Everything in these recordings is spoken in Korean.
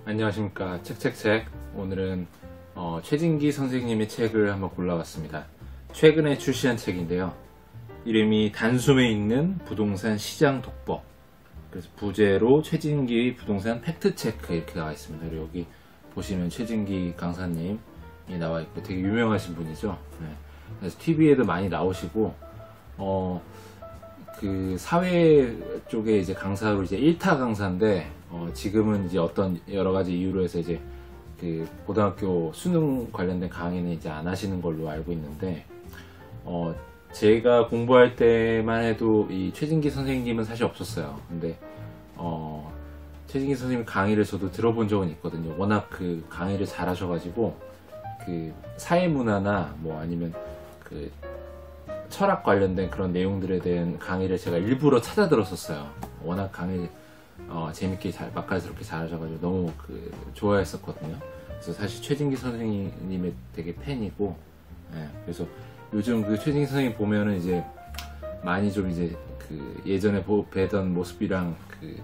안녕하십니까. 책책책. 오늘은 최진기 선생님의 책을 한번 골라봤습니다. 최근에 출시한 책인데요. 이름이 단숨에 읽는 부동산 시장 독법. 그래서 부제로 최진기 부동산 팩트체크 이렇게 나와 있습니다. 그리고 여기 보시면 최진기 강사님이 나와 있고 되게 유명하신 분이죠. 네. 그래서 TV에도 많이 나오시고 그 사회 쪽에 이제 강사로 이제 1타 강사인데 지금은 이제 어떤 여러 가지 이유로 해서 이제 그 고등학교 수능 관련된 강의는 이제 안 하시는 걸로 알고 있는데 제가 공부할 때만 해도 이 최진기 선생님은 사실 없었어요. 근데 최진기 선생님 강의를 저도 들어본 적은 있거든요. 워낙 그 강의를 잘 하셔가지고 그 사회문화나 뭐 아니면 그 철학 관련된 그런 내용들에 대한 강의를 제가 일부러 찾아 들었었어요. 워낙 강의 재밌게 맛깔스럽게 잘하셔가지고 너무 좋아했었거든요. 그래서 사실 최진기 선생님의 되게 팬이고, 그래서 요즘 그 최진기 선생님 보면은 이제 많이 좀 이제 그 예전에 뵈던 모습이랑 그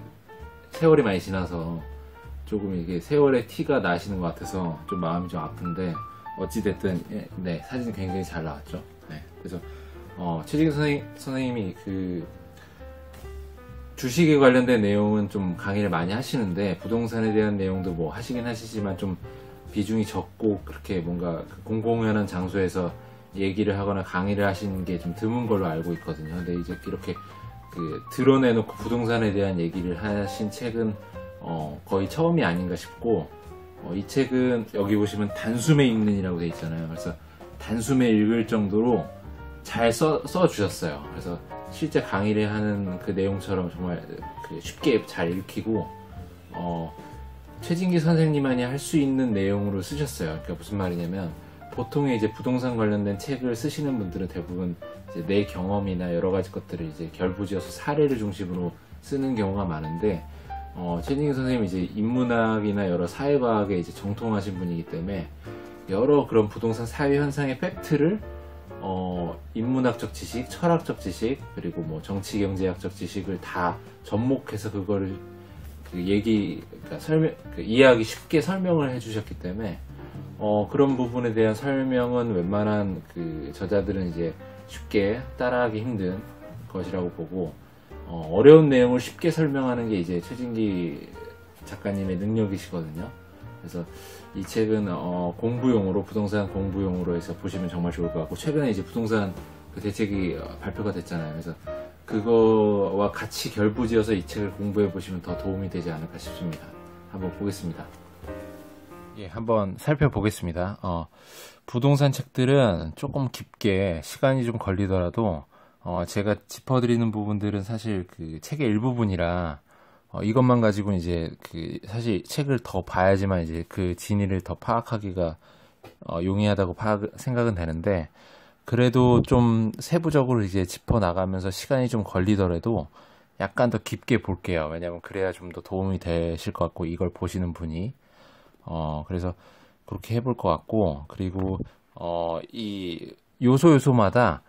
세월이 많이 지나서 조금 이게 세월의 티가 나시는 것 같아서 좀 마음이 좀 아픈데 어찌됐든 네, 사진 굉장히 잘 나왔죠. 네, 그래서 최진기 선생님이 그 주식에 관련된 내용은 좀 강의를 많이 하시는데 부동산에 대한 내용도 뭐 하시긴 하시지만 좀 비중이 적고 그렇게 뭔가 공공연한 장소에서 얘기를 하거나 강의를 하시는 게 좀 드문 걸로 알고 있거든요. 근데 이제 이렇게 그 드러내놓고 부동산에 대한 얘기를 하신 책은 거의 처음이 아닌가 싶고 이 책은 여기 보시면 단숨에 읽는이라고 되어 있잖아요. 그래서 단숨에 읽을 정도로 잘 써주셨어요. 그래서 실제 강의를 하는 그 내용처럼 정말 쉽게 잘 읽히고 최진기 선생님만이 할 수 있는 내용으로 쓰셨어요. 그러니까 무슨 말이냐면 보통의 이제 부동산 관련된 책을 쓰시는 분들은 대부분 이제 내 경험이나 여러 가지 것들을 이제 결부지어서 사례를 중심으로 쓰는 경우가 많은데 최진기 선생님이 이제 인문학이나 여러 사회과학에 이제 정통하신 분이기 때문에 여러 그런 부동산 사회 현상의 팩트를 인문학적 지식, 철학적 지식, 그리고 뭐 정치 경제학적 지식을 다 접목해서 그거를 이해하기 쉽게 설명을 해주셨기 때문에 그런 부분에 대한 설명은 웬만한 그 저자들은 이제 쉽게 따라하기 힘든 것이라고 보고 어려운 내용을 쉽게 설명하는 게 이제 최진기 작가님의 능력이시거든요. 그래서 이 책은 공부용으로 부동산 공부용으로 해서 보시면 정말 좋을 것 같고 최근에 이제 부동산 그 대책이 발표가 됐잖아요. 그래서 그거와 같이 결부지어서 이 책을 공부해 보시면 더 도움이 되지 않을까 싶습니다. 한번 보겠습니다. 예, 한번 살펴보겠습니다. 부동산 책들은 조금 깊게 시간이 좀 걸리더라도 제가 짚어드리는 부분들은 사실 그 책의 일부분이라 이것만 가지고는 이제 사실 책을 더 봐야지만 이제 그 진위를 더 파악하기가 용이하다고 생각은 되는데 그래도 좀 세부적으로 이제 짚어 나가면서 시간이 좀 걸리더라도 약간 더 깊게 볼게요. 왜냐면 그래야 좀 더 도움이 되실 것 같고 이걸 보시는 분이 그래서 그렇게 해볼 것 같고 그리고 이 요소마다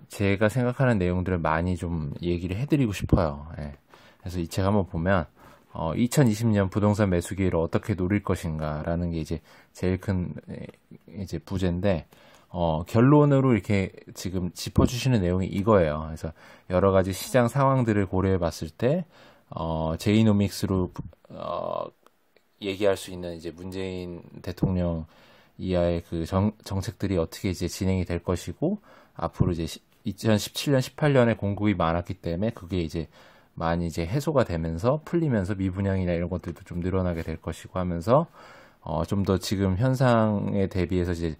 제가 생각하는 내용들을 많이 좀 얘기를 해드리고 싶어요. 예. 그래서 이 책 한번 보면 2020년 부동산 매수 기회를 어떻게 노릴 것인가라는 게 이제 제일 큰 이제 부제인데 결론으로 이렇게 지금 짚어주시는 내용이 이거예요. 그래서 여러 가지 시장 상황들을 고려해 봤을 때 제이노믹스로 얘기할 수 있는 이제 문재인 대통령 이하의 그 정책들이 어떻게 이제 진행이 될 것이고 앞으로 이제 2017년, 18년에 공급이 많았기 때문에 그게 이제 많이 이제 해소가 되면서 풀리면서 미분양이나 이런 것들도 좀 늘어나게 될 것이고 하면서 좀 더 지금 현상에 대비해서 이제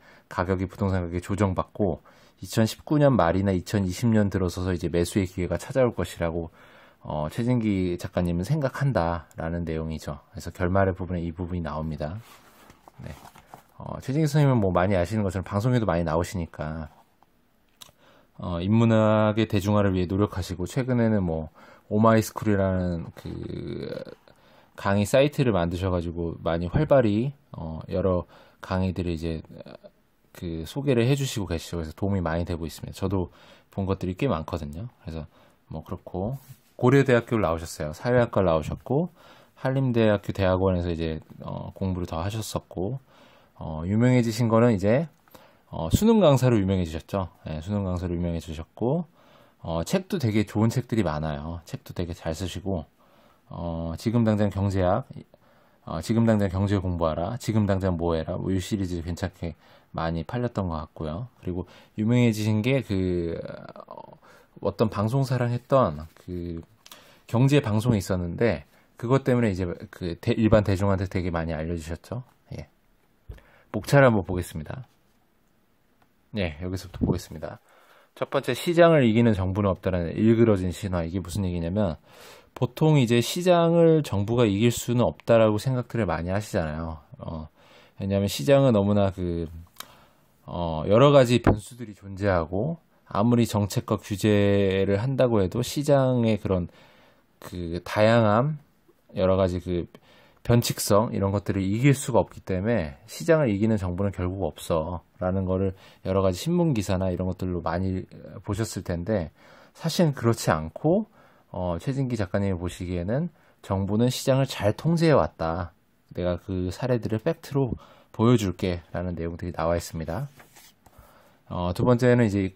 부동산 가격이 조정받고 2019년 말이나 2020년 들어서서 이제 매수의 기회가 찾아올 것이라고 최진기 작가님은 생각한다라는 내용이죠. 그래서 결말의 부분에 이 부분이 나옵니다. 네. 최진기 선생님은 뭐 많이 아시는 것처럼 방송에도 많이 나오시니까 인문학의 대중화를 위해 노력하시고 최근에는 뭐 오마이스쿨이라는 그 강의 사이트를 만드셔가지고 많이 활발히 여러 강의들을 이제 그 소개를 해주시고 계시죠. 그래서 도움이 많이 되고 있습니다. 저도 본 것들이 꽤 많거든요. 그래서 뭐 그렇고 고려대학교를 나오셨어요. 사회학과를 나오셨고 한림대학교 대학원에서 이제 공부를 더 하셨었고, 유명해지신 거는 이제 수능 강사로 유명해지셨죠. 네, 수능 강사로 유명해지셨고, 책도 되게 좋은 책들이 많아요. 책도 되게 잘 쓰시고, 지금 당장 경제학, 지금 당장 경제 공부하라, 지금 당장 뭐 해라, 뭐 이 시리즈 괜찮게 많이 팔렸던 것 같고요. 그리고 유명해지신 게 어떤 방송사랑 했던 경제 방송이 있었는데, 그것 때문에 이제 일반 대중한테 되게 많이 알려주셨죠. 예. 목차를 한번 보겠습니다. 예, 여기서부터 보겠습니다. 첫 번째, 시장을 이기는 정부는 없다라는 일그러진 신화. 이게 무슨 얘기냐면, 보통 이제 시장을 정부가 이길 수는 없다라고 생각들을 많이 하시잖아요. 왜냐하면 시장은 너무나 여러 가지 변수들이 존재하고, 아무리 정책과 규제를 한다고 해도 시장의 그런 다양함, 여러 가지 변칙성, 이런 것들을 이길 수가 없기 때문에 시장을 이기는 정부는 결국 없어. 라는 거를 여러 가지 신문 기사나 이런 것들로 많이 보셨을 텐데, 사실은 그렇지 않고, 최진기 작가님이 보시기에는 정부는 시장을 잘 통제해 왔다. 내가 그 사례들을 팩트로 보여줄게. 라는 내용들이 나와 있습니다. 두 번째는 이제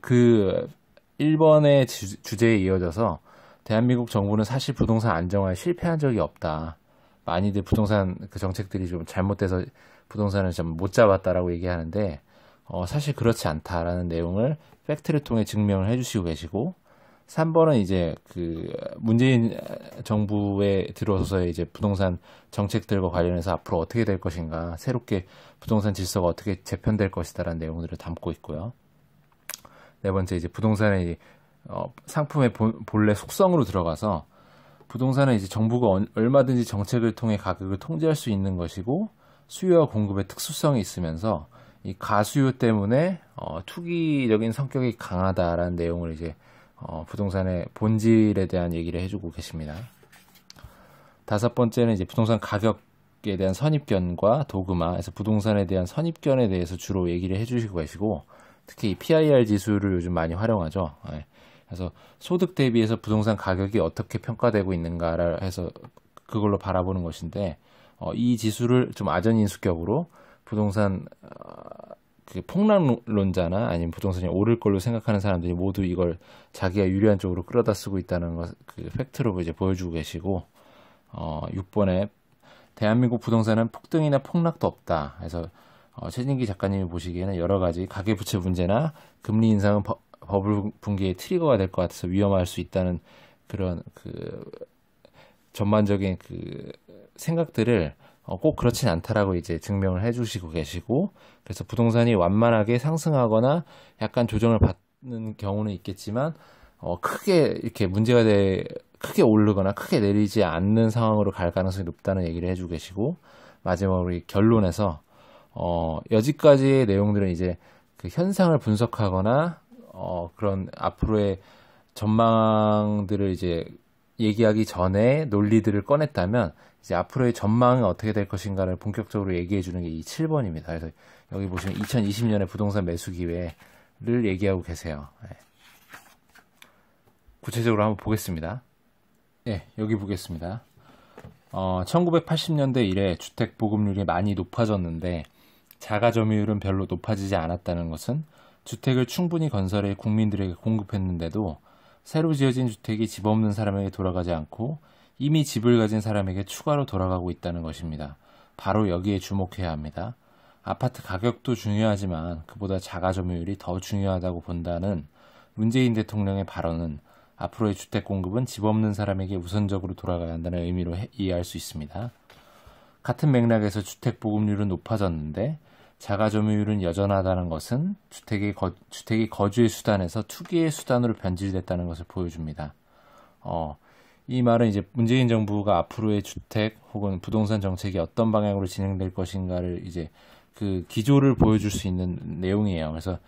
1번의 주제에 이어져서 대한민국 정부는 사실 부동산 안정화에 실패한 적이 없다. 많이들 부동산 정책들이 좀 잘못돼서 부동산을 좀 못 잡았다라고 얘기하는데, 사실 그렇지 않다라는 내용을 팩트를 통해 증명을 해주시고 계시고, 3번은 이제 문재인 정부에 들어서서 이제 부동산 정책들과 관련해서 앞으로 어떻게 될 것인가, 새롭게 부동산 질서가 어떻게 재편될 것이다라는 내용들을 담고 있고요. 네 번째, 이제 부동산의 상품의 본래 속성으로 들어가서, 부동산은 이제 정부가 얼마든지 정책을 통해 가격을 통제할 수 있는 것이고, 수요와 공급의 특수성이 있으면서 이 가수요 때문에 투기적인 성격이 강하다라는 내용을 이제 부동산의 본질에 대한 얘기를 해주고 계십니다. 다섯 번째는 이제 부동산 가격에 대한 선입견과 도그마에서 부동산에 대한 선입견에 대해서 주로 얘기를 해주시고 계시고, 특히 이 PIR 지수를 요즘 많이 활용하죠. 네. 그래서 소득 대비해서 부동산 가격이 어떻게 평가되고 있는가를 해서 그걸로 바라보는 것인데, 이 지수를 좀 아전인수격으로 부동산 폭락론자나 아니면 부동산이 오를 걸로 생각하는 사람들이 모두 이걸 자기가 유리한 쪽으로 끌어다 쓰고 있다는 것, 팩트로 이제 보여주고 계시고, 6번에 대한민국 부동산은 폭등이나 폭락도 없다. 그래서 최진기 작가님이 보시기에는 여러 가지 가계부채 문제나 금리 인상은 버블 붕괴의 트리거가 될 것 같아서 위험할 수 있다는 그런 전반적인 생각들을 꼭 그렇진 않다라고 이제 증명을 해주시고 계시고, 그래서 부동산이 완만하게 상승하거나 약간 조정을 받는 경우는 있겠지만, 크게 이렇게 문제가 크게 오르거나 크게 내리지 않는 상황으로 갈 가능성이 높다는 얘기를 해주고 계시고, 마지막으로 이 결론에서 여기까지의 내용들은 이제 현상을 분석하거나 그런 앞으로의 전망들을 이제 얘기하기 전에 논리들을 꺼냈다면, 이제 앞으로의 전망은 어떻게 될 것인가를 본격적으로 얘기해 주는 게 이 7번입니다. 그래서 여기 보시면 2020년의 부동산 매수 기회를 얘기하고 계세요. 네. 구체적으로 한번 보겠습니다. 네, 여기 보겠습니다. 1980년대 이래 주택 보급률이 많이 높아졌는데 자가 점유율은 별로 높아지지 않았다는 것은 주택을 충분히 건설해 국민들에게 공급했는데도 새로 지어진 주택이 집 없는 사람에게 돌아가지 않고 이미 집을 가진 사람에게 추가로 돌아가고 있다는 것입니다. 바로 여기에 주목해야 합니다. 아파트 가격도 중요하지만 그보다 자가 점유율이 더 중요하다고 본다는 문재인 대통령의 발언은 앞으로의 주택 공급은 집 없는 사람에게 우선적으로 돌아가야 한다는 의미로 이해할 수 있습니다. 같은 맥락에서 주택 보급률은 높아졌는데 자가 점유율은 여전하다는 것은 주택이 거주의 수단에서 투기의 수단으로 변질됐다는 것을 보여줍니다. 이 말은 이제 문재인 정부가 앞으로의 주택 혹은 부동산 정책이 어떤 방향으로 진행될 것인가를 이제 그 기조를 보여줄 수 있는 내용이에요. 그래서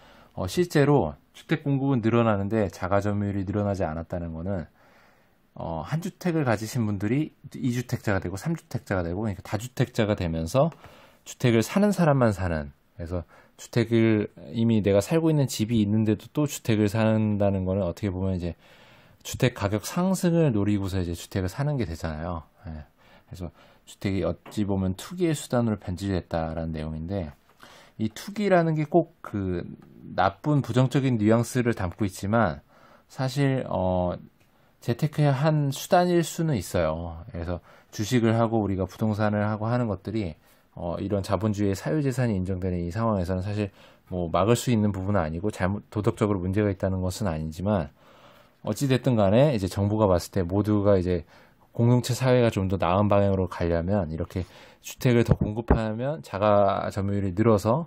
실제로 주택 공급은 늘어나는데 자가 점유율이 늘어나지 않았다는 것은 한 주택을 가지신 분들이 2주택자가 되고 3주택자가 되고, 그러니까 다주택자가 되면서 주택을 사는 사람만 사는, 그래서 주택을 이미 내가 살고 있는 집이 있는데도 또 주택을 산다는 거는 어떻게 보면 이제 주택 가격 상승을 노리고서 이제 주택을 사는 게 되잖아요. 예. 그래서 주택이 어찌 보면 투기의 수단으로 변질됐다라는 내용인데, 이 투기라는 게 꼭 그 나쁜 부정적인 뉘앙스를 담고 있지만 사실 재테크의 한 수단일 수는 있어요. 그래서 주식을 하고 우리가 부동산을 하고 하는 것들이 이런 자본주의의 사유재산이 인정되는 이 상황에서는 사실 뭐 막을 수 있는 부분은 아니고 도덕적으로 문제가 있다는 것은 아니지만, 어찌됐든 간에 이제 정부가 봤을 때 모두가 이제 공동체 사회가 좀 더 나은 방향으로 가려면 이렇게 주택을 더 공급하면 자가 점유율이 늘어서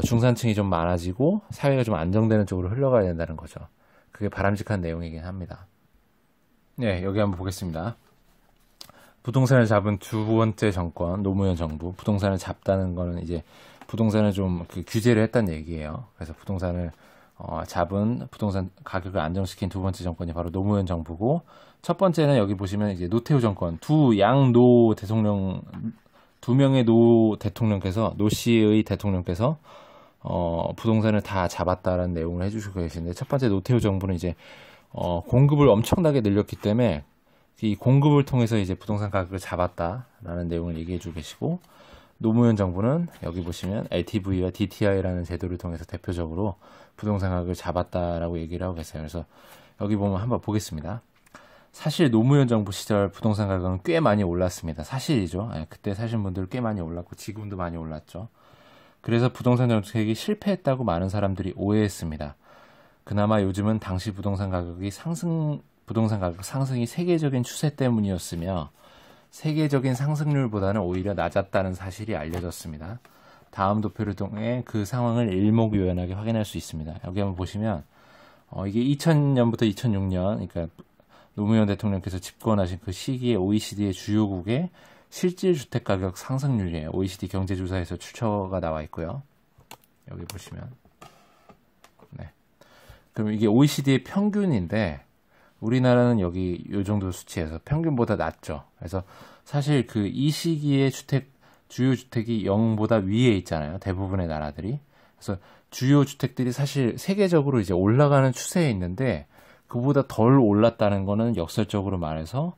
중산층이 좀 많아지고 사회가 좀 안정되는 쪽으로 흘러가야 된다는 거죠. 그게 바람직한 내용이긴 합니다. 네, 여기 한번 보겠습니다. 부동산을 잡은 두 번째 정권, 노무현 정부. 부동산을 잡다는 거는 이제 부동산을 좀 그 규제를 했다는 얘기예요. 그래서 부동산을 잡은, 부동산 가격을 안정시킨 두 번째 정권이 바로 노무현 정부고, 첫 번째는 여기 보시면 이제 노태우 정권, 양노 대통령, 두 명의 노 대통령께서, 노 씨의 대통령께서 부동산을 다 잡았다라는 내용을 해주시고 계시는데, 첫 번째 노태우 정부는 이제 공급을 엄청나게 늘렸기 때문에 이 공급을 통해서 이제 부동산 가격을 잡았다라는 내용을 얘기해주고 계시고, 노무현 정부는 여기 보시면 LTV와 DTI라는 제도를 통해서 대표적으로 부동산 가격을 잡았다라고 얘기를 하고 계세요. 그래서 여기 보면 한번 보겠습니다. 사실 노무현 정부 시절 부동산 가격은 꽤 많이 올랐습니다. 사실이죠. 그때 사신 분들 꽤 많이 올랐고 지금도 많이 올랐죠. 그래서 부동산 정책이 실패했다고 많은 사람들이 오해했습니다. 그나마 요즘은 당시 부동산 가격 상승이 세계적인 추세 때문이었으며 세계적인 상승률보다는 오히려 낮았다는 사실이 알려졌습니다. 다음 도표를 통해 그 상황을 일목요연하게 확인할 수 있습니다. 여기 한번 보시면 이게 2000년부터 2006년, 그러니까 노무현 대통령께서 집권하신 그 시기에 OECD의 주요국의 실질 주택 가격 상승률이에요. OECD 경제조사에서 출처가 나와 있고요. 여기 보시면, 네. 그럼 이게 OECD의 평균인데 우리나라는 여기 요 정도 수치에서 평균보다 낮죠. 그래서 사실 그 이 시기에 주요 주택이 0보다 위에 있잖아요. 대부분의 나라들이. 그래서 주요 주택들이 사실 세계적으로 이제 올라가는 추세에 있는데 그보다 덜 올랐다는 거는 역설적으로 말해서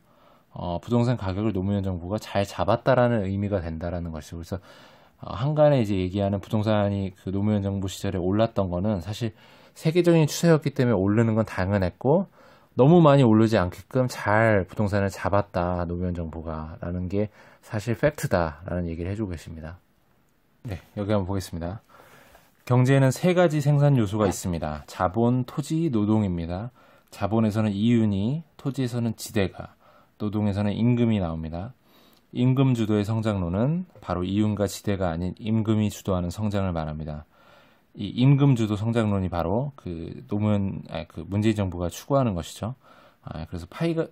부동산 가격을 노무현 정부가 잘 잡았다라는 의미가 된다라는 것이죠. 그래서 한간에 이제 얘기하는 부동산이 그 노무현 정부 시절에 올랐던 거는 사실 세계적인 추세였기 때문에 오르는 건 당연했고, 너무 많이 오르지 않게끔 잘 부동산을 잡았다, 노무현 정부가, 라는 게 사실 팩트다라는 얘기를 해주고 계십니다. 네, 여기 한번 보겠습니다. 경제에는 세 가지 생산 요소가 있습니다. 자본, 토지, 노동입니다. 자본에서는 이윤이, 토지에서는 지대가, 노동에서는 임금이 나옵니다. 임금 주도의 성장론은 바로 이윤과 지대가 아닌 임금이 주도하는 성장을 말합니다. 이 임금 주도 성장론이 바로 그 문재인 정부가 추구하는 것이죠. 그래서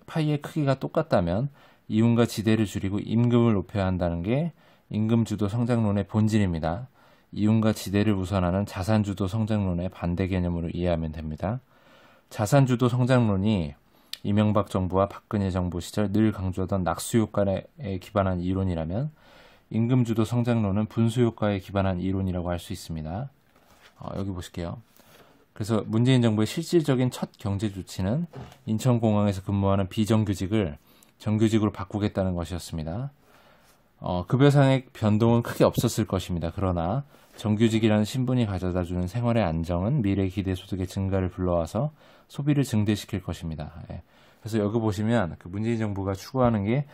파이의 크기가 똑같다면 이윤과 지대를 줄이고 임금을 높여야 한다는 게 임금 주도 성장론의 본질입니다. 이윤과 지대를 우선하는 자산 주도 성장론의 반대 개념으로 이해하면 됩니다. 자산 주도 성장론이 이명박 정부와 박근혜 정부 시절 늘 강조하던 낙수 효과에 기반한 이론이라면, 임금 주도 성장론은 분수 효과에 기반한 이론이라고 할 수 있습니다. 여기 보실게요. 그래서 문재인 정부의 실질적인 첫 경제 조치는 인천공항에서 근무하는 비정규직을 정규직으로 바꾸겠다는 것이었습니다. 급여상의 변동은 크게 없었을 것입니다. 그러나 정규직이라는 신분이 가져다주는 생활의 안정은 미래 기대소득의 증가를 불러와서 소비를 증대시킬 것입니다. 그래서 여기 보시면 그 문재인 정부가 추구하는 게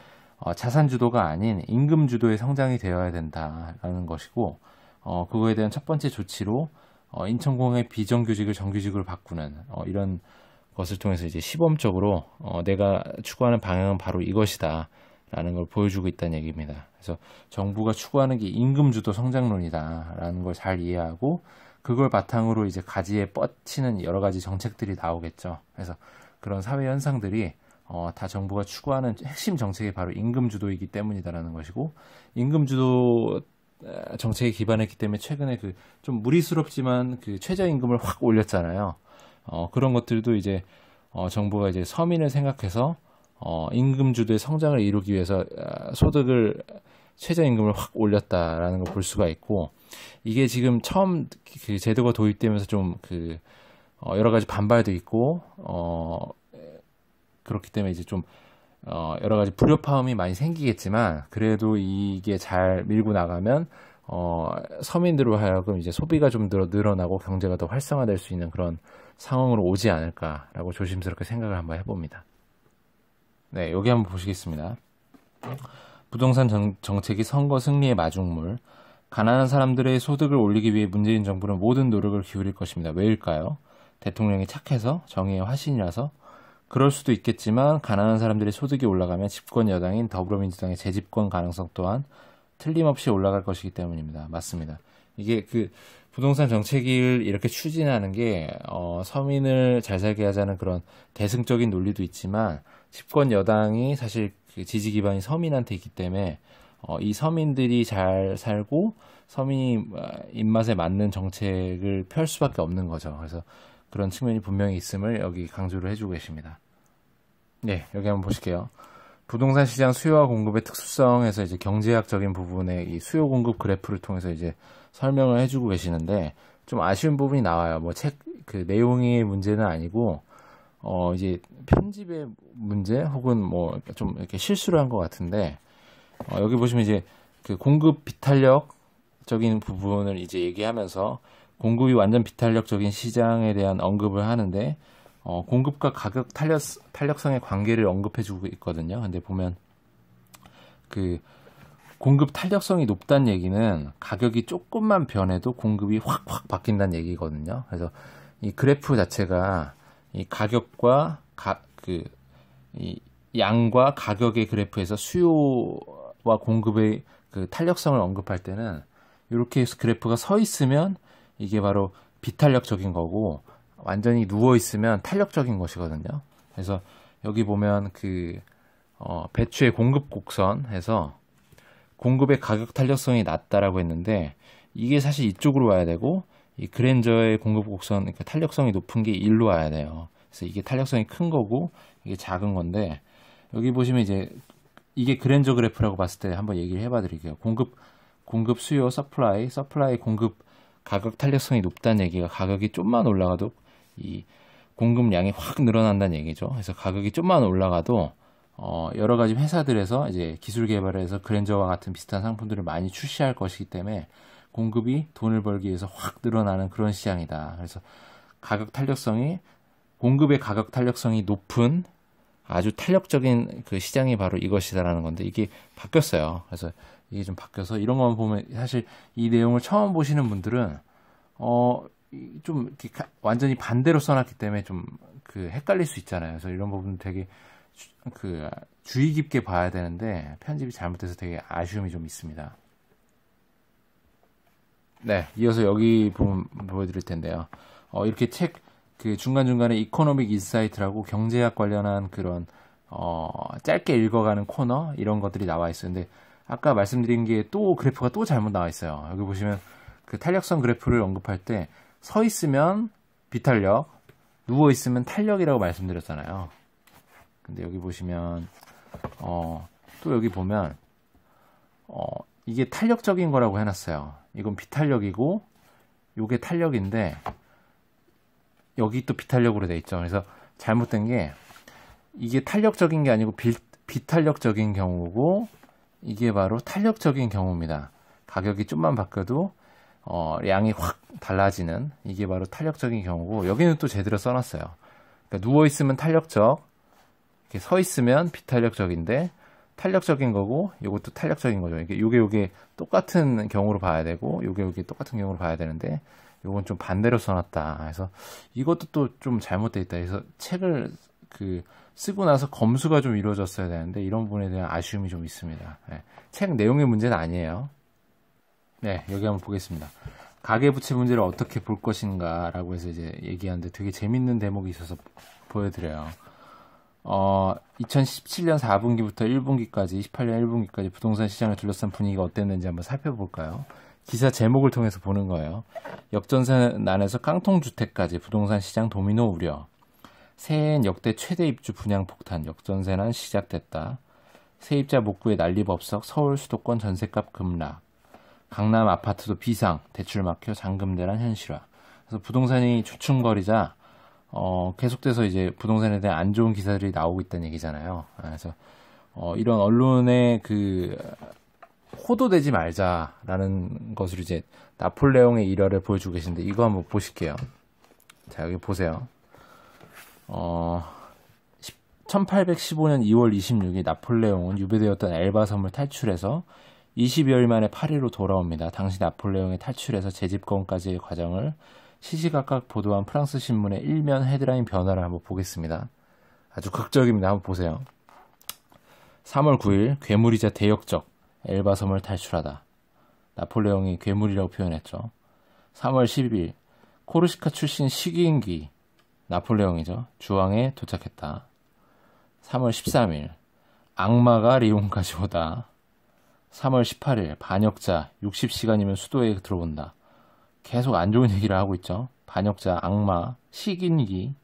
자산 주도가 아닌 임금 주도의 성장이 되어야 된다라는 것이고, 그거에 대한 첫 번째 조치로 인천공항의 비정규직을 정규직으로 바꾸는 이런 것을 통해서 이제 시범적으로 내가 추구하는 방향은 바로 이것이다 라는 걸 보여주고 있다는 얘기입니다. 그래서 정부가 추구하는 게 임금 주도 성장론이다 라는 걸 잘 이해하고, 그걸 바탕으로 이제 가지에 뻗치는 여러 가지 정책들이 나오겠죠. 그래서 그런 사회 현상들이 다 정부가 추구하는 핵심 정책이 바로 임금 주도이기 때문이다라는 것이고, 임금 주도 정책에 기반했기 때문에 최근에 그 좀 무리스럽지만 그 최저임금을 확 올렸잖아요. 그런 것들도 이제 정부가 이제 서민을 생각해서 임금 주도의 성장을 이루기 위해서 최저임금을 확 올렸다라는 걸 볼 수가 있고, 이게 지금 처음 그 제도가 도입되면서 좀 여러 가지 반발도 있고, 그렇기 때문에 이제 좀 여러 가지 불협화음이 많이 생기겠지만 그래도 이게 잘 밀고 나가면 서민들로 하여금 이제 소비가 좀 늘어나고 경제가 더 활성화될 수 있는 그런 상황으로 오지 않을까라고 조심스럽게 생각을 한번 해봅니다. 네, 여기 한번 보시겠습니다. 부동산 정책이 선거 승리의 마중물. 가난한 사람들의 소득을 올리기 위해 문재인 정부는 모든 노력을 기울일 것입니다. 왜일까요? 대통령이 착해서? 정의의 화신이라서? 그럴 수도 있겠지만 가난한 사람들의 소득이 올라가면 집권 여당인 더불어민주당의 재집권 가능성 또한 틀림없이 올라갈 것이기 때문입니다. 맞습니다. 이게 그 부동산 정책을 이렇게 추진하는 게 서민을 잘 살게 하자는 그런 대승적인 논리도 있지만 집권 여당이 사실 그 지지 기반이 서민한테 있기 때문에 이 서민들이 잘 살고 서민이 입맛에 맞는 정책을 펼 수밖에 없는 거죠. 그래서 그런 측면이 분명히 있음을 여기 강조를 해주고 계십니다. 네, 여기 한번 보실게요. 부동산 시장 수요와 공급의 특수성에서 이제 경제학적인 부분의 이 수요 공급 그래프를 통해서 이제 설명을 해주고 계시는데 좀 아쉬운 부분이 나와요. 뭐 책 그 내용의 문제는 아니고 이제 편집의 문제 혹은 뭐 좀 이렇게 실수를 한 것 같은데 여기 보시면 이제 그 공급 비탄력적인 부분을 이제 얘기하면서 공급이 완전 비탄력적인 시장에 대한 언급을 하는데 공급과 가격 탄력성의 관계를 언급해주고 있거든요. 근데 보면 그 공급 탄력성이 높다는 얘기는 가격이 조금만 변해도 공급이 확 바뀐다는 얘기거든요. 그래서 이 그래프 자체가 이 가격과 이 양과 가격의 그래프에서 수요와 공급의 그 탄력성을 언급할 때는 이렇게 그래프가 서 있으면 이게 바로 비탄력적인 거고 완전히 누워 있으면 탄력적인 것이거든요. 그래서 여기 보면 그 배추의 공급 곡선에서 공급의 가격 탄력성이 낮다라고 했는데 이게 사실 이쪽으로 와야 되고 이 그랜저의 공급 곡선 그러니까 탄력성이 높은 게 일로 와야 돼요. 그래서 이게 탄력성이 큰 거고 이게 작은 건데 여기 보시면 이제 이게 그랜저 그래프라고 봤을 때 한번 얘기를 해봐 드릴게요. 공급 수요 서플라이 공급 가격 탄력성이 높다는 얘기가 가격이 좀만 올라가도 이 공급량이 확 늘어난다는 얘기죠. 그래서 가격이 좀만 올라가도 여러 가지 회사들에서 이제 기술 개발해서 그랜저와 같은 비슷한 상품들을 많이 출시할 것이기 때문에 공급이 돈을 벌기 위해서 확 늘어나는 그런 시장이다. 그래서 공급의 가격 탄력성이 높은 아주 탄력적인 그 시장이 바로 이것이다라는 건데 이게 바뀌었어요. 그래서 이게 좀 바뀌어서 이런 것만 보면 사실 이 내용을 처음 보시는 분들은 좀 이렇게 완전히 반대로 써놨기 때문에 좀 그 헷갈릴 수 있잖아요. 그래서 이런 부분 되게 주의 깊게 봐야 되는데 편집이 잘못돼서 되게 아쉬움이 좀 있습니다. 네, 이어서 여기 부분 보여드릴 텐데요. 이렇게 책 그 중간중간에 이코노믹 인사이트라고 경제학 관련한 그런 짧게 읽어가는 코너 이런 것들이 나와 있어요. 근데 아까 말씀드린 게 또 그래프가 또 잘못 나와 있어요. 여기 보시면 그 탄력성 그래프를 언급할 때 서 있으면 비탄력, 누워 있으면 탄력이라고 말씀드렸잖아요. 근데 여기 보시면 또 여기 보면 이게 탄력적인 거라고 해놨어요. 이건 비탄력이고 요게 탄력인데 여기 또 비탄력으로 돼 있죠. 그래서 잘못된 게 이게 탄력적인 게 아니고 비탄력적인 경우고 이게 바로 탄력적인 경우입니다. 가격이 좀만 바뀌어도 양이 확 달라지는 이게 바로 탄력적인 경우고 여기는 또 제대로 써놨어요. 그러니까 누워 있으면 탄력적, 이렇게 서 있으면 비탄력적인데 탄력적인 거고 이것도 탄력적인 거죠. 요게 똑같은 경우로 봐야 되고 요게 똑같은 경우로 봐야 되는데 요건 좀 반대로 써놨다. 그래서 이것도 또 좀 잘못돼 있다. 그래서 책을 쓰고 나서 검수가 좀 이루어졌어야 되는데 이런 부분에 대한 아쉬움이 좀 있습니다. 네. 책 내용의 문제는 아니에요. 네, 여기 한번 보겠습니다. 가계부채 문제를 어떻게 볼 것인가 라고 해서 이제 얘기하는데 되게 재밌는 대목이 있어서 보여드려요. 2017년 4분기부터 1분기까지 18년 1분기까지 부동산 시장을 둘러싼 분위기가 어땠는지 한번 살펴볼까요? 기사 제목을 통해서 보는 거예요. 역전세난에서 깡통주택까지 부동산 시장 도미노 우려. 새해엔 역대 최대 입주 분양 폭탄. 역전세난 시작됐다. 세입자 목구에 난리법석. 서울 수도권 전셋값 급락. 강남 아파트도 비상. 대출 막혀 잔금 대란 현실화. 그래서 부동산이 주춤거리자 계속돼서 이제 부동산에 대한 안 좋은 기사들이 나오고 있다는 얘기잖아요. 그래서 이런 언론의 그 호도되지 말자라는 것으로 이제 나폴레옹의 일화를 보여주고 계신데 이거 한번 보실게요. 자, 여기 보세요. 1815년 2월 26일 나폴레옹은 유배되었던 엘바 섬을 탈출해서 20여일 만에 파리로 돌아옵니다. 당시 나폴레옹의 탈출에서 재집권까지의 과정을 시시각각 보도한 프랑스 신문의 일면 헤드라인 변화를 한번 보겠습니다. 아주 극적입니다. 한번 보세요. 3월 9일 괴물이자 대역적 엘바 섬을 탈출하다. 나폴레옹이 괴물이라고 표현했죠. 3월 12일 코르시카 출신 식인귀 나폴레옹이죠. 주왕에 도착했다. 3월 13일 악마가 리옹까지 오다. 3월 18일 반역자 60시간이면 수도에 들어온다. 계속 안 좋은 얘기를 하고 있죠. 반역자, 악마, 식인귀.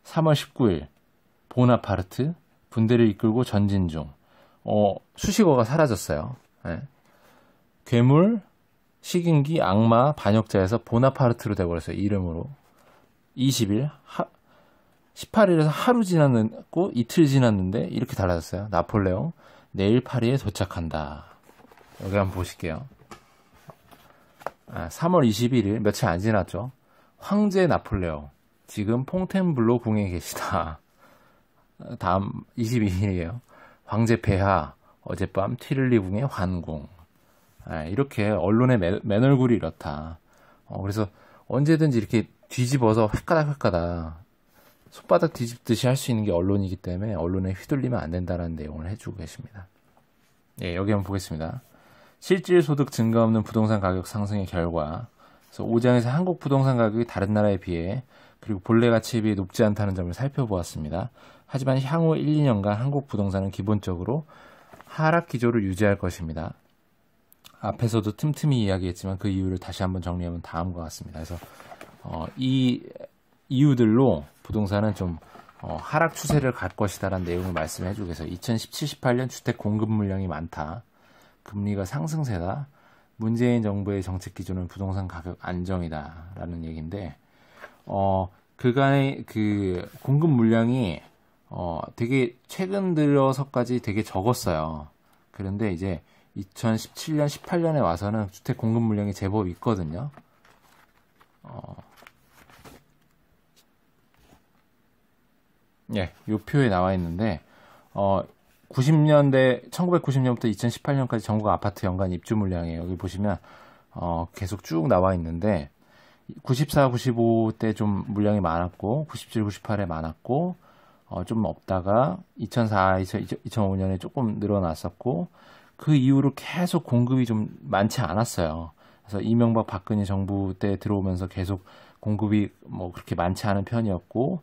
3월 19일 보나파르트 군대를 이끌고 전진 중. 수식어가 사라졌어요. 네. 괴물, 식인귀, 악마, 반역자에서 보나파르트로 되어버렸어요. 이름으로. 20일 18일에서 하루 지났고 이틀 지났는데 이렇게 달라졌어요. 나폴레옹 내일 파리에 도착한다. 여기 한번 보실게요. 3월 21일 며칠 안 지났죠. 황제 나폴레옹 지금 퐁텐블로 궁에 계시다. 다음 22일이에요. 황제 폐하 어젯밤 티를리 궁의 환궁. 이렇게 언론의 맨 얼굴이 이렇다. 그래서 언제든지 이렇게 뒤집어서 획가닥 손바닥 뒤집듯이 할 수 있는 게 언론이기 때문에 언론에 휘둘리면 안 된다는 내용을 해주고 계십니다. 예, 여기 한번 보겠습니다. 실질 소득 증가 없는 부동산 가격 상승의 결과. 그래서 5장에서 한국 부동산 가격이 다른 나라에 비해 그리고 본래 가치에 비해 높지 않다는 점을 살펴보았습니다. 하지만 향후 1, 2년간 한국 부동산은 기본적으로 하락 기조를 유지할 것입니다. 앞에서도 틈틈이 이야기했지만 그 이유를 다시 한번 정리하면 다음과 같습니다. 그래서 이 이유들로 부동산은 좀 하락 추세를 갈 것이다라는 내용을 말씀해 주고 계세요. 2017-18년 주택 공급 물량이 많다. 금리가 상승세다. 문재인 정부의 정책 기준은 부동산 가격 안정이다라는 얘기인데 그간의 그 공급 물량이 되게 최근 들어서까지 되게 적었어요. 그런데 이제 2017년, 18년에 와서는 주택 공급 물량이 제법 있거든요. 예, 요 표에 나와 있는데 1990년부터 2018년까지 전국 아파트 연간 입주 물량이에요. 여기 보시면 계속 쭉 나와 있는데 94, 95 때 좀 물량이 많았고 97, 98에 많았고 좀 없다가 2004, 2005년에 조금 늘어났었고 그 이후로 계속 공급이 좀 많지 않았어요. 그래서 이명박 박근혜 정부 때 들어오면서 계속 공급이 뭐 그렇게 많지 않은 편이었고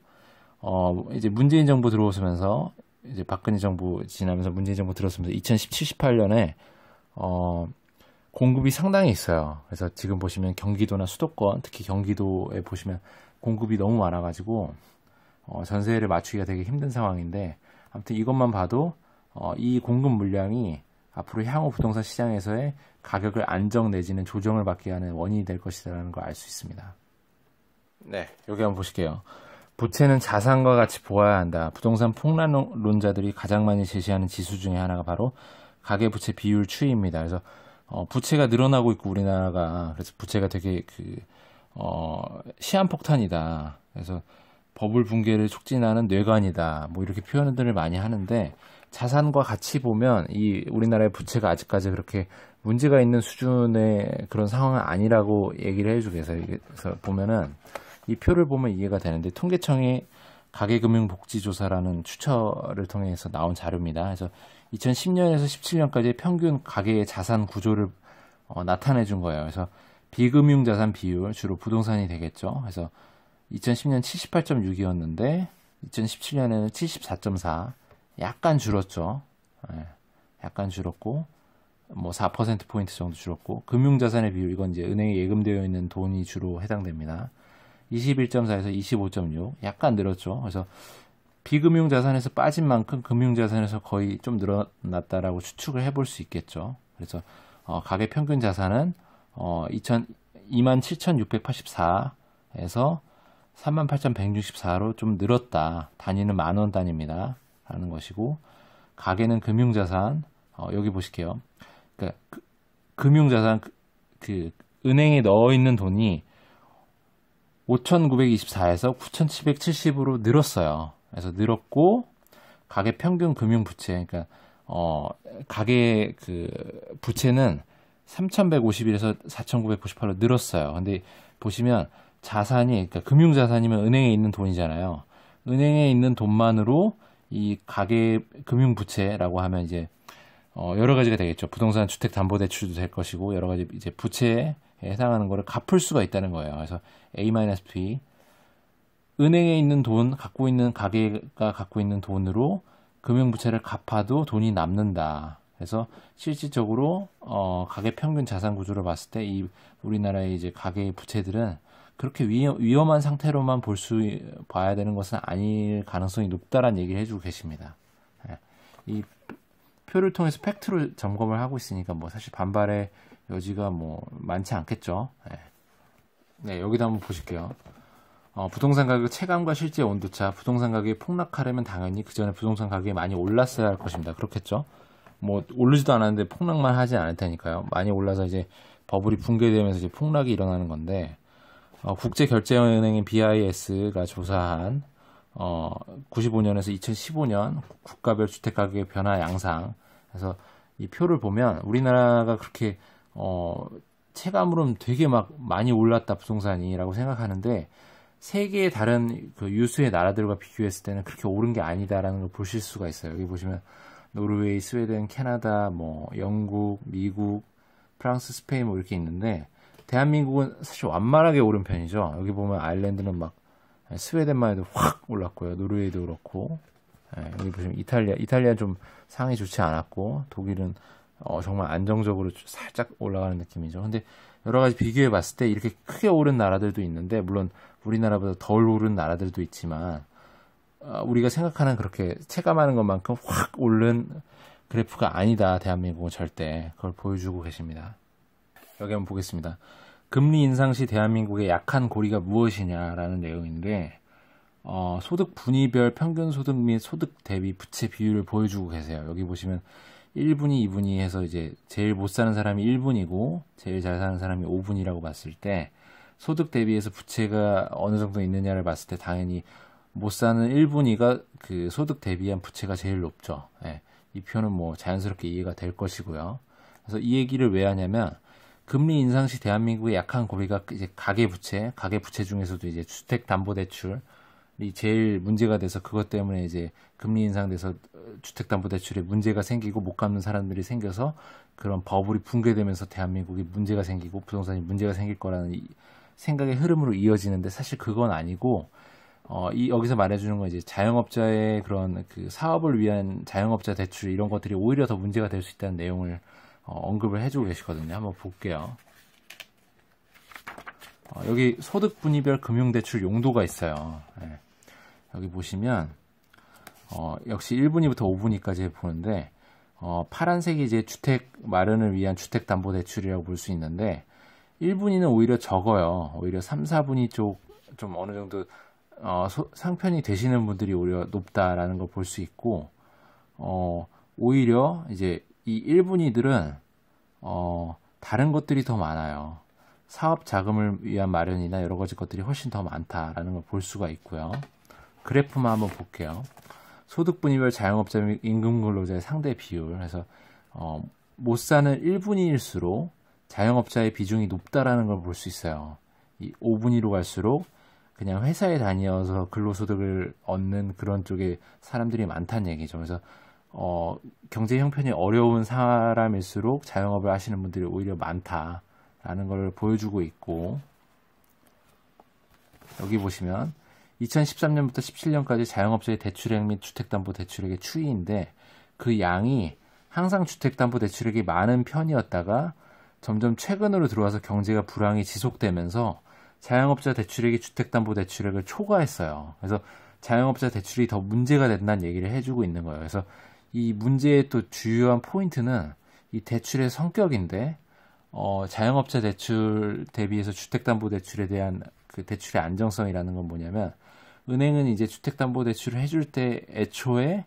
이제 문재인 정부 들어오면서 이제 박근혜 정부 지나면서 문재인 정부 들어서면서 2017, 18년에 공급이 상당히 있어요. 그래서 지금 보시면 경기도나 수도권, 특히 경기도에 보시면 공급이 너무 많아가지고 전세를 맞추기가 되게 힘든 상황인데 아무튼 이것만 봐도 이 공급 물량이 앞으로 향후 부동산 시장에서의 가격을 안정 내지는 조정을 받게 하는 원인이 될 것이라는 걸 알 수 있습니다. 네, 여기 한번 보실게요. 부채는 자산과 같이 보아야 한다. 부동산 폭락론자들이 가장 많이 제시하는 지수 중에 하나가 바로 가계부채 비율 추이입니다. 그래서 부채가 늘어나고 있고 우리나라가 그래서 부채가 되게 시한폭탄이다. 그래서 버블 붕괴를 촉진하는 뇌관이다. 뭐 이렇게 표현들을 많이 하는데 자산과 같이 보면 이 우리나라의 부채가 아직까지 그렇게 문제가 있는 수준의 그런 상황은 아니라고 얘기를 해주고 계세요. 그래서 보면은 이 표를 보면 이해가 되는데 통계청의 가계금융복지조사라는 추천을 통해서 나온 자료입니다. 그래서 2010년에서 17년까지 평균 가계의 자산 구조를 나타내 준 거예요. 그래서 비금융자산 비율, 주로 부동산이 되겠죠. 그래서 2010년 78.6이었는데 2017년에는 74.4, 약간 줄었죠. 약간 줄었고 뭐 4%포인트 정도 줄었고 금융자산의 비율, 이건 이제 은행에 예금되어 있는 돈이 주로 해당됩니다. 21.4에서 25.6, 약간 늘었죠. 그래서 비금융자산에서 빠진 만큼 금융자산에서 거의 좀 늘어났다라고 추측을 해볼 수 있겠죠. 그래서 가계 평균 자산은 27,684에서 38,164로 좀 늘었다. 단위는 만원 단위입니다. 라는 것이고, 가계는 금융자산, 여기 보실게요. 그러니까 금융자산, 은행에 넣어 있는 돈이 5,924에서 9,770으로 늘었어요. 그래서 늘었고, 가계 평균 금융 부채, 그러니까 가계 부채는 3,151에서 4,998로 늘었어요. 근데 보시면 자산이, 그러니까 금융 자산이면 은행에 있는 돈이잖아요. 은행에 있는 돈만으로 이 가계 금융 부채라고 하면 이제 여러 가지가 되겠죠. 부동산 주택 담보 대출도 될 것이고 여러 가지 이제 부채에 해당하는 거를 갚을 수가 있다는 거예요. 그래서 A-B 은행에 있는 돈, 가계가 갖고 있는 돈으로 금융부채를 갚아도 돈이 남는다. 그래서 실질적으로 가계 평균 자산 구조를 봤을 때 이 우리나라의 이제 가계 부채들은 그렇게 위험한 상태로만 봐야 되는 것은 아닐 가능성이 높다라는 얘기를 해주고 계십니다. 이 표를 통해서 팩트로 점검을 하고 있으니까 뭐 사실 반발의 여지가 뭐 많지 않겠죠. 네, 여기도 한번 보실게요. 부동산 가격 체감과 실제 온도차, 부동산 가격이 폭락하려면 당연히 그 전에 부동산 가격이 많이 올랐어야 할 것입니다. 그렇겠죠? 뭐 오르지도 않았는데 폭락만 하지 않을 테니까요. 많이 올라서 이제 버블이 붕괴되면서 이제 폭락이 일어나는 건데, 국제결제은행인 BIS가 조사한 95년에서 2015년 국가별 주택가격의 변화 양상. 그래서 이 표를 보면 우리나라가 그렇게 체감으로는 되게 막 많이 올랐다 부동산이라고 생각하는데 세계의 다른 유수의 나라들과 비교했을 때는 그렇게 오른 게 아니다라는 걸 보실 수가 있어요. 여기 보시면 노르웨이, 스웨덴, 캐나다, 뭐 영국, 미국, 프랑스, 스페인 뭐 이렇게 있는데 대한민국은 사실 완만하게 오른 편이죠. 여기 보면 아일랜드는 막 스웨덴만 해도 확 올랐고요. 노르웨이도 그렇고, 여기 보시면 이탈리아는 좀 상황이 좋지 않았고, 독일은 정말 안정적으로 살짝 올라가는 느낌이죠. 근데 여러 가지 비교해 봤을 때 이렇게 크게 오른 나라들도 있는데, 물론 우리나라보다 덜 오른 나라들도 있지만, 우리가 생각하는 그렇게 체감하는 것만큼 확 오른 그래프가 아니다. 대한민국은 절대. 그걸 보여주고 계십니다. 여기 한번 보겠습니다. 금리 인상 시 대한민국의 약한 고리가 무엇이냐라는 내용인데, 소득 분위별 평균 소득 및 소득 대비 부채 비율을 보여주고 계세요. 여기 보시면 1분위, 2분위 해서 이제 제일 못 사는 사람이 1분이고 제일 잘 사는 사람이 5분이라고 봤을 때 소득 대비해서 부채가 어느 정도 있느냐를 봤을 때 당연히 못 사는 1분위가 그 소득 대비한 부채가 제일 높죠. 이 표는 뭐 자연스럽게 이해가 될 것이고요. 그래서 이 얘기를 왜 하냐면 금리 인상 시 대한민국의 약한 고리가 이제 가계 부채 중에서도 이제 주택담보대출이 제일 문제가 돼서 그것 때문에 이제 금리 인상돼서 주택담보대출에 문제가 생기고 못 갚는 사람들이 생겨서 그런 버블이 붕괴되면서 대한민국이 문제가 생기고 부동산이 문제가 생길 거라는 생각의 흐름으로 이어지는데 사실 그건 아니고 여기서 말해주는 건 이제 자영업자의 그런 그 사업을 위한 자영업자 대출 이런 것들이 오히려 더 문제가 될 수 있다는 내용을 언급을 해주고 계시거든요. 한번 볼게요. 여기 소득 분위별 금융대출 용도가 있어요. 여기 보시면 역시 1분위부터 5분위까지 보는데 파란색이 이제 주택 마련을 위한 주택담보대출이라고 볼 수 있는데 1분위는 오히려 적어요. 오히려 3, 4분위 쪽 좀 어느 정도 상편이 되시는 분들이 오히려 높다라는 걸 볼 수 있고 오히려 이제 이 1분위들은 다른 것들이 더 많아요. 사업 자금을 위한 마련이나 여러 가지 것들이 훨씬 더 많다라는 걸 볼 수가 있고요. 그래프만 한번 볼게요. 소득 분위별 자영업자 및 임금 근로자의 상대 비율. 그래서 못 사는 1분위일수록 자영업자의 비중이 높다라는 걸 볼 수 있어요. 이 5분위로 갈수록 그냥 회사에 다녀서 근로소득을 얻는 그런 쪽에 사람들이 많다는 얘기죠. 그래서 경제 형편이 어려운 사람일수록 자영업을 하시는 분들이 오히려 많다라는 걸 보여주고 있고, 여기 보시면 2013년부터 17년까지 자영업자의 대출액 및 주택담보대출액의 추이인데 그 양이 항상 주택담보대출액이 많은 편이었다가 점점 최근으로 들어와서 경제가 불황이 지속되면서 자영업자 대출액이 주택담보대출액을 초과했어요. 그래서 자영업자 대출이 더 문제가 된다는 얘기를 해주고 있는 거예요. 그래서 이 문제의 또 주요한 포인트는 이 대출의 성격인데 자영업자 대출 대비해서 주택담보대출에 대한 그 대출의 안정성이라는 건 뭐냐면, 은행은 이제 주택담보대출을 해줄 때 애초에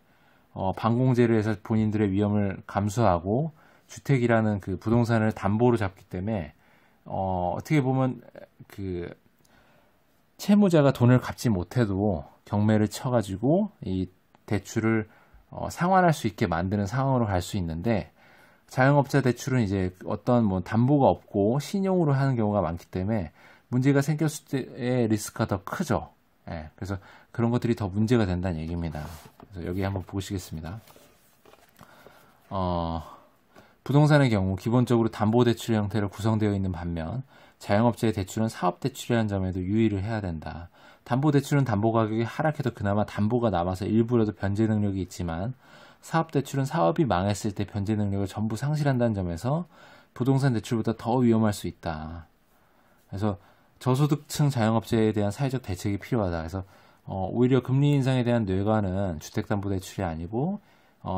반공제를 해서 본인들의 위험을 감수하고 주택이라는 그 부동산을 담보로 잡기 때문에 어떻게 보면 그 채무자가 돈을 갚지 못해도 경매를 쳐가지고 이 대출을 상환할 수 있게 만드는 상황으로 갈 수 있는데, 자영업자 대출은 이제 어떤 뭐 담보가 없고 신용으로 하는 경우가 많기 때문에 문제가 생겼을 때의 리스크가 더 크죠. 예, 그래서 그런 것들이 더 문제가 된다는 얘기입니다. 그래서 여기 한번 보시겠습니다. 부동산의 경우 기본적으로 담보대출 형태로 구성되어 있는 반면, 자영업자의 대출은 사업대출이라는 점에도 유의를 해야 된다. 담보대출은 담보가격이 하락해도 그나마 담보가 남아서 일부라도 변제 능력이 있지만, 사업대출은 사업이 망했을 때 변제 능력을 전부 상실한다는 점에서 부동산 대출보다 더 위험할 수 있다. 그래서 저소득층 자영업자에 대한 사회적 대책이 필요하다. 그래서 오히려 금리 인상에 대한 뇌관은 주택담보대출이 아니고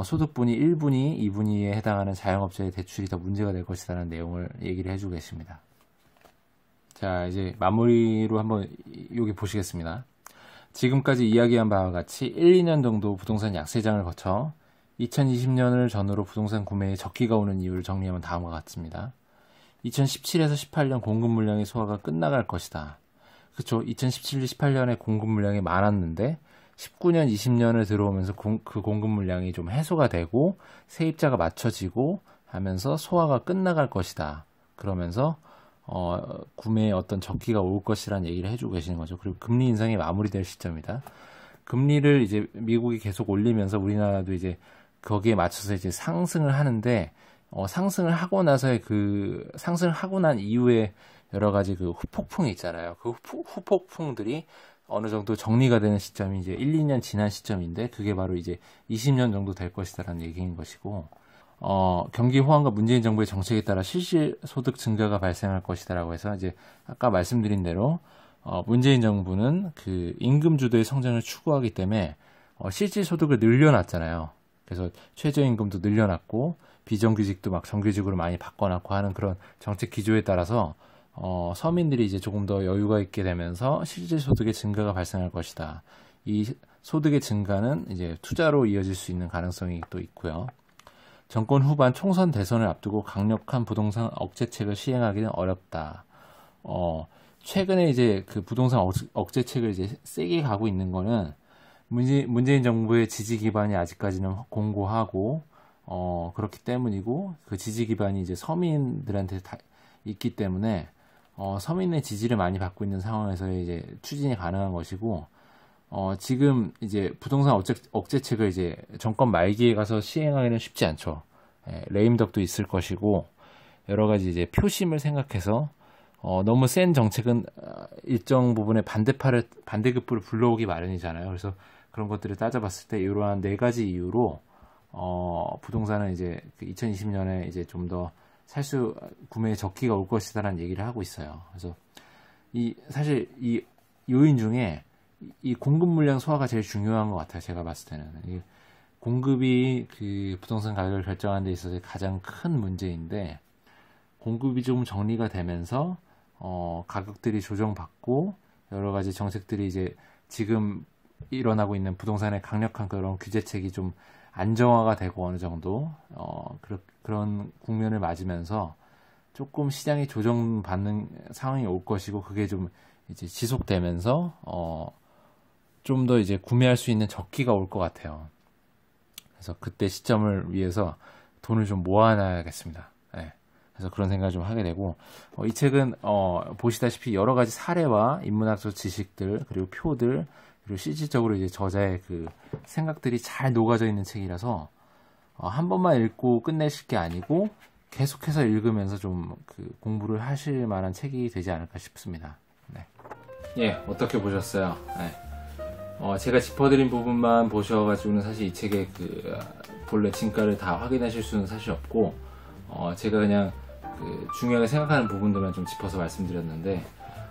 소득분위 1분위, 2분위에 해당하는 자영업자의 대출이 더 문제가 될 것이라는 내용을 얘기를 해주고 계십니다. 자, 이제 마무리로 한번 여기 보시겠습니다. 지금까지 이야기한 바와 같이 1, 2년 정도 부동산 약세장을 거쳐 2020년을 전후로 부동산 구매에 적기가 오는 이유를 정리하면 다음과 같습니다. 2017에서 18년 공급 물량의 소화가 끝나갈 것이다. 그쵸? 2017, 18년에 공급 물량이 많았는데 19년, 20년을 들어오면서 그 공급 물량이 좀 해소가 되고 세입자가 맞춰지고 하면서 소화가 끝나갈 것이다. 그러면서 구매에 어떤 적기가 올 것이라는 얘기를 해주고 계시는 거죠. 그리고 금리 인상이 마무리될 시점이다. 금리를 이제 미국이 계속 올리면서 우리나라도 이제 거기에 맞춰서 이제 상승을 하는데, 상승을 하고 나서의 그 상승을 하고 난 이후에 여러 가지 그 후폭풍이 있잖아요. 그 후폭풍들이 어느 정도 정리가 되는 시점이 이제 1, 2년 지난 시점인데, 그게 바로 이제 20년 정도 될 것이다라는 얘기인 것이고, 경기 호황과 문재인 정부의 정책에 따라 실질 소득 증가가 발생할 것이다라고 해서, 이제 아까 말씀드린 대로 문재인 정부는 그 임금 주도의 성장을 추구하기 때문에 실질 소득을 늘려놨잖아요. 그래서 최저임금도 늘려놨고 비정규직도 막 정규직으로 많이 바꿔놨고 하는 그런 정책 기조에 따라서 서민들이 이제 조금 더 여유가 있게 되면서 실질 소득의 증가가 발생할 것이다. 이 소득의 증가는 이제 투자로 이어질 수 있는 가능성이 또 있고요. 정권 후반 총선 대선을 앞두고 강력한 부동산 억제책을 시행하기는 어렵다. 최근에 이제 그 부동산 억제책을 이제 세게 가고 있는 거는 문재인 정부의 지지 기반이 아직까지는 공고하고 그렇기 때문이고, 그 지지 기반이 이제 서민들한테 다 있기 때문에 서민의 지지를 많이 받고 있는 상황에서 이제 추진이 가능한 것이고, 지금 이제 부동산 억제책을 이제 정권 말기에 가서 시행하기는 쉽지 않죠. 레임덕도 있을 것이고, 여러 가지 이제 표심을 생각해서 너무 센 정책은 일정 부분의 반대급부를 불러오기 마련이잖아요. 그래서 그런 것들을 따져봤을 때 이러한 네 가지 이유로 부동산은 이제 2020년에 이제 좀 더 구매의 적기가 올 것이다라는 얘기를 하고 있어요. 그래서 사실 이 요인 중에 이 공급 물량 소화가 제일 중요한 것 같아요. 제가 봤을 때는 공급이 그 부동산 가격을 결정하는 데 있어서 가장 큰 문제인데, 공급이 좀 정리가 되면서 가격들이 조정받고 여러 가지 정책들이 이제 지금 일어나고 있는 부동산의 강력한 그런 규제책이 좀 안정화가 되고 어느 정도 그런 국면을 맞으면서 조금 시장이 조정받는 상황이 올 것이고, 그게 좀 이제 지속되면서 좀 더 이제 구매할 수 있는 적기가 올 것 같아요. 그래서 그때 시점을 위해서 돈을 좀 모아놔야겠습니다. 네. 그래서 그런 생각을 좀 하게 되고, 이 책은 보시다시피 여러 가지 사례와 인문학적 지식들, 그리고 표들, 그리고 실질적으로 이제 저자의 그 생각들이 잘 녹아져 있는 책이라서 한 번만 읽고 끝내실 게 아니고 계속해서 읽으면서 좀 그 공부를 하실 만한 책이 되지 않을까 싶습니다. 네. 예, 어떻게 보셨어요? 네. 제가 짚어드린 부분만 보셔가지고는 사실 이 책의 그 본래 진가를 다 확인하실 수는 사실 없고, 제가 그냥 그 중요하게 생각하는 부분들만 좀 짚어서 말씀드렸는데,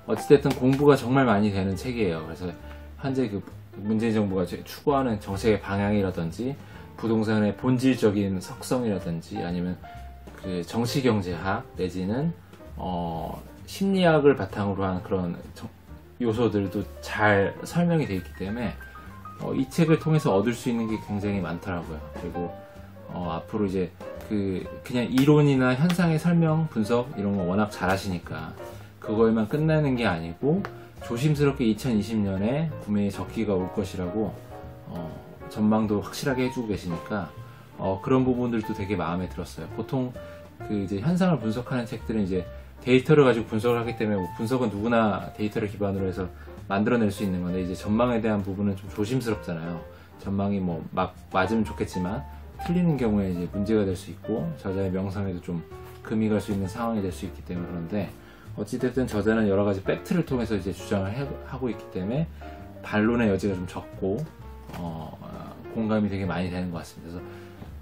어찌됐든 공부가 정말 많이 되는 책이에요. 그래서 현재 그 문재인 정부가 추구하는 정책의 방향이라든지 부동산의 본질적인 속성이라든지 아니면 그 정치경제학 내지는 심리학을 바탕으로 한 그런 요소들도 잘 설명이 되어 있기 때문에 이 책을 통해서 얻을 수 있는 게 굉장히 많더라고요. 그리고 앞으로 이제 그냥 이론이나 현상의 설명, 분석 이런 거 워낙 잘 하시니까 그거에만 끝나는 게 아니고 조심스럽게 2020년에 구매의 적기가 올 것이라고 전망도 확실하게 해주고 계시니까 그런 부분들도 되게 마음에 들었어요. 보통 그 이제 현상을 분석하는 책들은 이제 데이터를 가지고 분석을 하기 때문에 뭐 분석은 누구나 데이터를 기반으로 해서 만들어낼 수 있는 건데 이제 전망에 대한 부분은 좀 조심스럽잖아요. 전망이 뭐 막 맞으면 좋겠지만 틀리는 경우에 이제 문제가 될 수 있고 저자의 명성에도 좀 금이 갈 수 있는 상황이 될 수 있기 때문에 그런데 어찌됐든 저자는 여러 가지 팩트를 통해서 이제 주장을 하고 있기 때문에 반론의 여지가 좀 적고 공감이 되게 많이 되는 것 같습니다. 그래서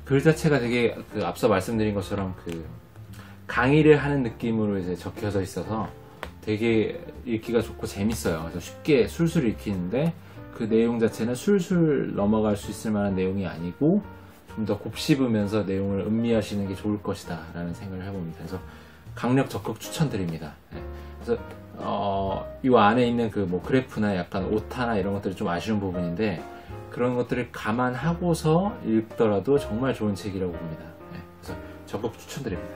글 자체가 되게 앞서 말씀드린 것처럼 강의를 하는 느낌으로 이제 적혀져 있어서 되게 읽기가 좋고 재밌어요. 그래서 쉽게 술술 읽히는데 그 내용 자체는 술술 넘어갈 수 있을 만한 내용이 아니고 좀 더 곱씹으면서 내용을 음미하시는 게 좋을 것이다 라는 생각을 해봅니다. 그래서 강력 적극 추천드립니다. 그래서 이 안에 있는 뭐 그래프나 약간 오타나 이런 것들이 좀 아쉬운 부분인데 그런 것들을 감안하고서 읽더라도 정말 좋은 책이라고 봅니다. 그래서 적극 추천드립니다.